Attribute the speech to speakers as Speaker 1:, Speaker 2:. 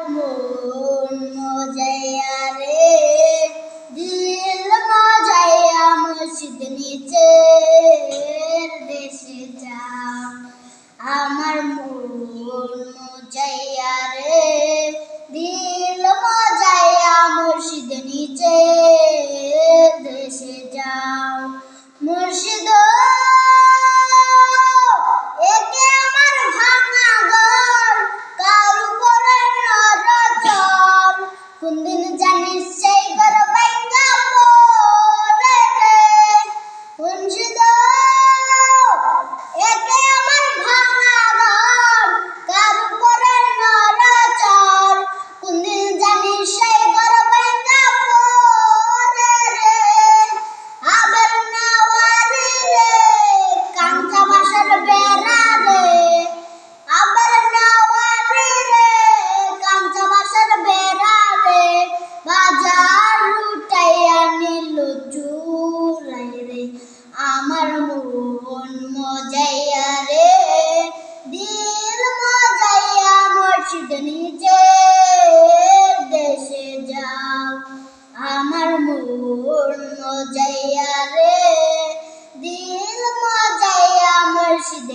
Speaker 1: মন মজাইয়া রে দিল মজাইয়া মসজিদ নিচে দেশে যাও আমার মন মজাইয়া রে দিল মজাইয়া মসজিদ নিচে দেশে যাও মুর্শিদ একে আমার ভাঙা ঘর কার উপরে নজর কোনদিন জানিস সেই ঘর ভাঙা পড়ে রে মুর্শিদ একে আমার ভাঙা ঘর কার উপরে নজর কোনদিন জানিস সেই ঘর ভাঙা পড়ে রে আবার নাওয়ারি রে কাঞ্চা বাসার বেড়া রে আবার নাওয়ারি রে কাঞ্চা বাসার বেড়া রে বাজার লুটাইয়া নিল চুরাই রে আমার মন মজাইয়া রে দিল মজাইয়া মসজিদ নিচে দেশে যাও আমার মন মজাইয়া রে দিল মজাইয়া মসজিদ